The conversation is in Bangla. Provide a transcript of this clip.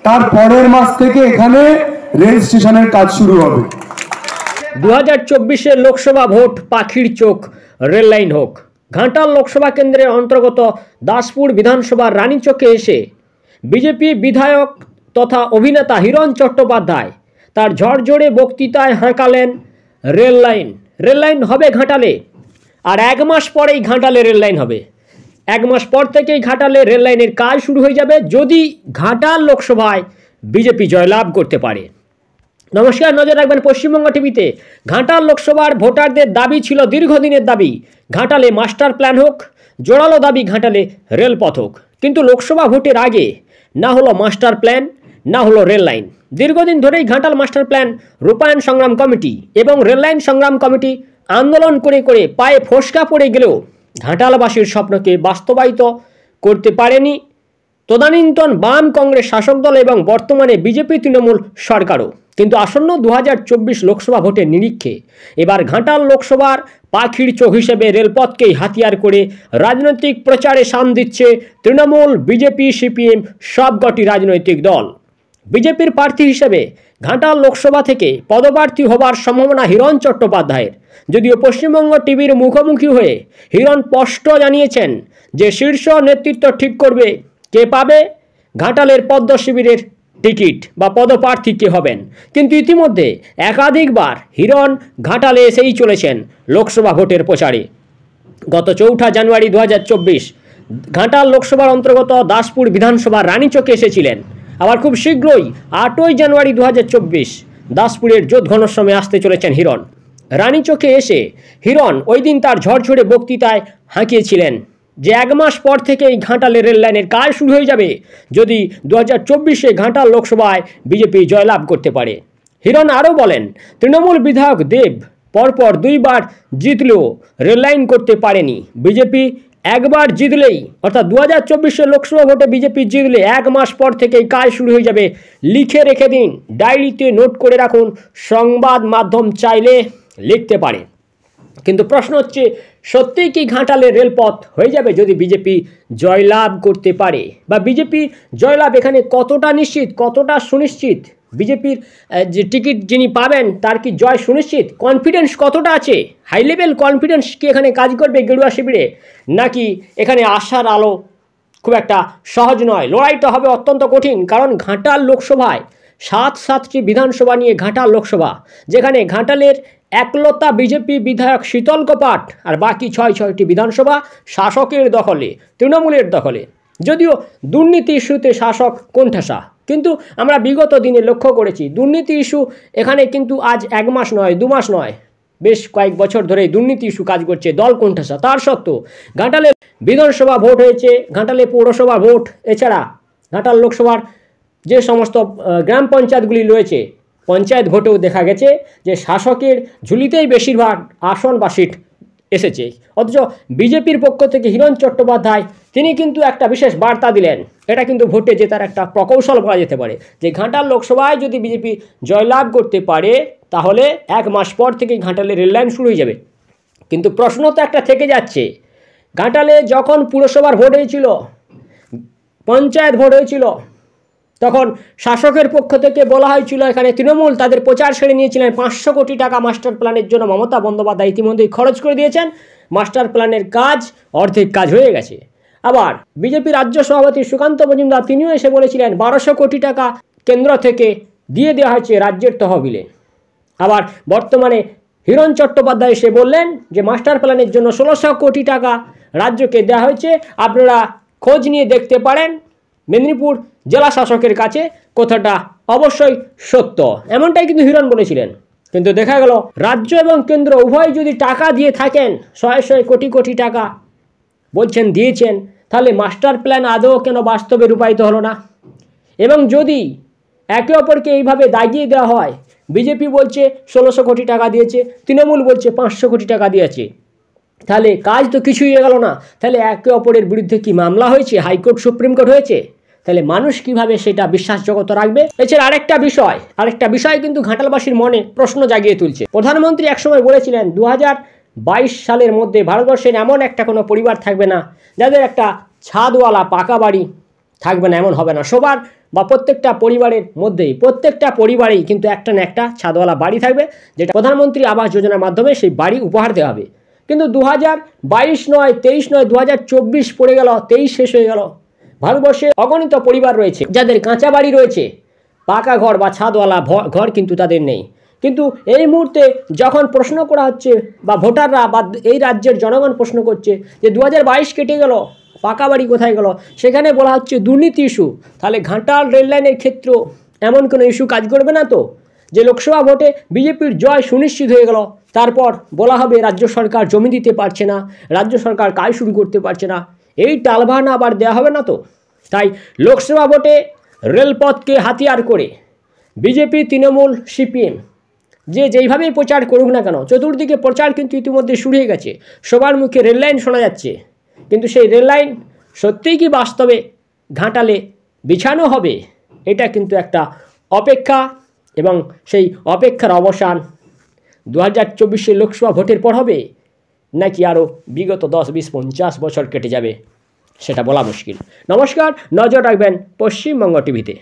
তার পরের মাস থেকে এখানে রেল স্টেশনের কাজ শুরু হবে। 2024 লোকসভা ভোট পাখির চোখ, রেল লাইন হোক। ঘাটাল লোকসভা কেন্দ্রের অন্তর্গত দাসপুর বিধানসভার রানীচকে এসে বিজেপি বিধায়ক তথা অভিনেতা হিরণ চট্টোপাধ্যায় তার ঝড়ঝড়ে বক্তৃতায় হাঁকালেন রেল লাইন। রেল লাইন হবে ঘাটালে, আর 1 মাস পরেই ঘাটালে রেল লাইন হবে। 1 মাস পর থেকেই ঘাটালে রেল লাইনের কাজ শুরু হয়ে যাবে যদি ঘাটাল লোকসভায় বিজেপি জয়লাভ করতে পারে। নমস্কার, নজর রাখবেন পশ্চিমবঙ্গ টিভিতে। ঘাটাল লোকসভার ভোটারদের দাবি ছিল দীর্ঘদিনের দাবি, ঘাটালে মাস্টার প্ল্যান হোক। জোরালো দাবি ঘাটালে রেলপথ হোক। কিন্তু লোকসভা ভোটের আগে না হলো মাস্টার প্ল্যান, না হলো রেল লাইন। দীর্ঘদিন ধরেই ঘাটাল মাস্টার প্ল্যান রূপায়ণ সংগ্রাম কমিটি এবং রেল লাইন সংগ্রাম কমিটি আন্দোলন করে করে পায়ে ফোসকা পড়ে গেলেও ঘাটালবাসীর স্বপ্নকে বাস্তবায়িত করতে পারেনি তদানীন্তন বাম কংগ্রেস শাসক দল এবং বর্তমানে বিজেপি তৃণমূল সরকারও। কিন্তু আসন্ন 2024 লোকসভা ভোটের নিরীক্ষে এবার ঘাটাল লোকসভার পাখির চোখ হিসেবে রেলপথকেই হাতিয়ার করে রাজনৈতিক প্রচারে শান দিচ্ছে তৃণমূল, বিজেপি, সিপিএম সবকটি রাজনৈতিক দল। বিজেপির প্রার্থী হিসেবে ঘাটাল লোকসভা থেকে পদপ্রার্থী হবার সম্ভাবনা হিরণ চট্টোপাধ্যায়ের। যদিও পশ্চিমবঙ্গ টিভির মুখোমুখি হয়ে হিরণ স্পষ্ট জানিয়েছেন যে শীর্ষ নেতৃত্ব ঠিক করবে কে পাবে ঘাটালের পদ্ম শিবিরের টিকিট বা পদপ্রার্থী কে হবেন। কিন্তু ইতিমধ্যে একাধিকবার হিরণ ঘাটালে এসেই চলেছেন লোকসভা ভোটের প্রচারে। গত 4 জানুয়ারি 2024 ঘাটাল লোকসভার অন্তর্গত দাসপুর বিধানসভার রানীচকে এসেছিলেন। আবার খুব শীঘ্রই 8 জানুয়ারি 2024 দাসপুরের জোট ঘনশ্যামে আসতে চলেছেন হিরণ। রানীচকে এসে হিরণ ওই দিন তার ঝড়ঝড়ে বক্তৃতায় হাঁকিয়েছিলেন যে 1 মাস পর থেকেই ঘাটালে রেল লাইনের কাজ শুরু হয়ে যাবে যদি 2024 ঘাটাল লোকসভায় বিজেপি জয়লাভ করতে পারে। হিরণ আরও বলেন, তৃণমূল বিধায়ক দেব পরপর 2 বার জিতলেও রেল লাইন করতে পারেনি। বিজেপি একবার জিতলেই অর্থাৎ 2024 লোকসভা ভোটে বিজেপি জিতলে 1 মাস পর থেকেই কাজ শুরু হয়ে যাবে। লিখে রেখে দিন, ডায়েরিতে নোট করে রাখুন, সংবাদ মাধ্যম চাইলে লিখতে পারে। কিন্তু প্রশ্ন হচ্ছে, সত্যিই কি ঘাটালে রেলপথ হয়ে যাবে যদি বিজেপি জয়লাভ করতে পারে, বা বিজেপি জয়লাভ এখানে কতটা নিশ্চিত, কতটা সুনিশ্চিত? বিজেপির যে টিকিট যিনি পাবেন তার কি জয় সুনিশ্চিত? কনফিডেন্স কতটা আছে? হাই লেভেল কনফিডেন্স কি এখানে কাজ করবে গেরুয়া শিবিরে, নাকি এখানে আশার আলো খুব একটা সহজ নয়? লড়াইটা হবে অত্যন্ত কঠিন, কারণ ঘাটাল লোকসভায় 7টি বিধানসভা নিয়ে ঘাটাল লোকসভা, যেখানে ঘাটালের একলতা বিজেপি বিধায়ক শীতল কপাট আর বাকি 6টি বিধানসভা শাসকের দখলে, তৃণমূলের দখলে। যদিও দুর্নীতি ইস্যুতে শাসক কোণঠাসা, কিন্তু আমরা বিগত দিনে লক্ষ্য করেছি দুর্নীতি ইস্যু এখানে কিন্তু আজ 1 মাস নয়, 2 মাস নয়, বেশ কয়েক বছর ধরেই দুর্নীতি ইস্যু কাজ করছে, দল কোণঠাসা। তার সত্ত্বেও ঘাটালে বিধানসভা ভোট হয়েছে, ঘাটালে পৌরসভা ভোট, এছাড়া ঘাটাল লোকসভার যে সমস্ত গ্রাম পঞ্চায়েতগুলি রয়েছে পঞ্চায়েত ভোটেও দেখা গেছে যে শাসকের ঝুলিতেই বেশিরভাগ আসন বা সিট এসেছে। অথচ বিজেপির পক্ষ থেকে হিরণ চট্টোপাধ্যায় তিনি কিন্তু একটা বিশেষ বার্তা দিলেন। এটা কিন্তু ভোটে জেতার একটা প্রকৌশল বলা যেতে পারে, যে ঘাটাল লোকসভায় যদি বিজেপি জয়লাভ করতে পারে তাহলে 1 মাস পর থেকে ঘাটালে রেল লাইন শুরু হয়ে যাবে। কিন্তু প্রশ্ন তো একটা থেকে যাচ্ছে, ঘাটালে যখন পুরসভার ভোট হয়েছিল, পঞ্চায়েত ভোট হয়েছিল, তখন শাসকের পক্ষ থেকে বলা হয়েছিল এখানে তৃণমূল তাদের প্রচার সেরে নিয়েছিলেন 500 কোটি টাকা মাস্টার প্ল্যানের জন্য। মমতা বন্দ্যোপাধ্যায় ইতিমধ্যেই খরচ করে দিয়েছেন, মাস্টার প্ল্যানের কাজ অর্ধেক কাজ হয়ে গেছে। আবার বিজেপি রাজ্য সভাপতি সুকান্ত মজুমদার তিনিও এসে বলেছিলেন 1200 কোটি টাকা কেন্দ্র থেকে দিয়ে দেওয়া হয়েছে রাজ্যের তহবিলে। আবার বর্তমানে হিরণ চট্টোপাধ্যায় এসে বললেন যে মাস্টার প্ল্যানের জন্য 1600 কোটি টাকা রাজ্যকে দেওয়া হয়েছে, আপনারা খোঁজ নিয়ে দেখতে পারেন মেদিনীপুর জেলা শাসকের কাছে। কথাটা অবশ্যই সত্য, এমনটাই কিন্তু হিরণ বলেছিলেন। কিন্তু দেখা গেল রাজ্য এবং কেন্দ্র উভয় যদি টাকা দিয়ে থাকেন, 100 কোটি কোটি টাকা বলছেন দিয়েছেন, তাহলে মাস্টার প্ল্যান আদৌ কেন বাস্তবে রূপায়িত হলো না? এবং যদি একে অপরকে এইভাবে দাগিয়ে দেওয়া হয়, বিজেপি বলছে 1600 কোটি টাকা দিয়েছে, তৃণমূল বলছে 500 কোটি টাকা দিয়েছে, তাহলে কাজ তো কিছুই গেল না। তাহলে একে অপরের বিরুদ্ধে কি মামলা হয়েছে, হাইকোর্ট সুপ্রিম কোর্ট হয়েছে? তাহলে মানুষ কিভাবে সেটা বিশ্বাসযোগ্যতা রাখবে? এছাড়া আরেকটা বিষয় কিন্তু ঘাটালবাসীর মনে প্রশ্ন জাগিয়ে তুলছে। প্রধানমন্ত্রী একসময় বলেছিলেন 2022 সালের মধ্যে ভারতবর্ষের এমন একটা কোনো পরিবার থাকবে না যাদের একটা ছাদওয়ালা পাকা বাড়ি থাকবে না এমন হবে না, সবার বা প্রত্যেকটা পরিবারের মধ্যেই প্রত্যেকটা পরিবারেই কিন্তু একটা না একটা ছাদওয়ালা বাড়ি থাকবে, যেটা প্রধানমন্ত্রী আবাস যোজনার মাধ্যমে সেই বাড়ি উপহার দেওয়া হবে। কিন্তু 2022 নয় 23 নয় 2024 পড়ে গেল, 23 শেষ হয়ে গেল। ভারতবর্ষে অগণিত পরিবার রয়েছে যাদের কাঁচা বাড়ি রয়েছে, পাকা ঘর বা ছাদওয়ালা ঘর কিন্তু তাদের নেই। কিন্তু এই মুহূর্তে যখন প্রশ্ন করা হচ্ছে বা ভোটাররা বা এই রাজ্যের জনগণ প্রশ্ন করছে যে 2022 কেটে গেল, পাকা বাড়ি কোথায় গেল, সেখানে বলা হচ্ছে দুর্নীতি ইস্যু। তাহলে ঘাটাল রেললাইনের ক্ষেত্র এমন কোনো ইস্যু কাজ করবে না তো, যে লোকসভা ভোটে বিজেপির জয় সুনিশ্চিত হয়ে গেল, তারপর বলা হবে রাজ্য সরকার জমি দিতে পারছে না, রাজ্য সরকার কাজ শুরু করতে পারছে না, এই টালবাহানা আবার দেওয়া হবে না তো। তাই লোকসভা ভোটে রেলপথকে হাতিয়ার করে বিজেপি, তৃণমূল, সিপিএম যেইভাবেই প্রচার করুক না কেন, চতুর্দিকে প্রচার কিন্তু ইতিমধ্যে শুরু হয়ে গেছে, সবার মুখে রেললাইন শোনা যাচ্ছে। কিন্তু সেই রেললাইন সত্যিই কি বাস্তবে ঘাটালে বিছানো হবে, এটা কিন্তু একটা অপেক্ষা, এবং সেই অপেক্ষার অবসান 2024 লোকসভা ভোটের পর হবে, নাকি আরও বিগত 10, 20, 50 বছর কেটে যাবে, সেটা বলা মুশকিল। নমস্কার, নজর রাখবেন পশ্চিমবঙ্গ টিভিতে।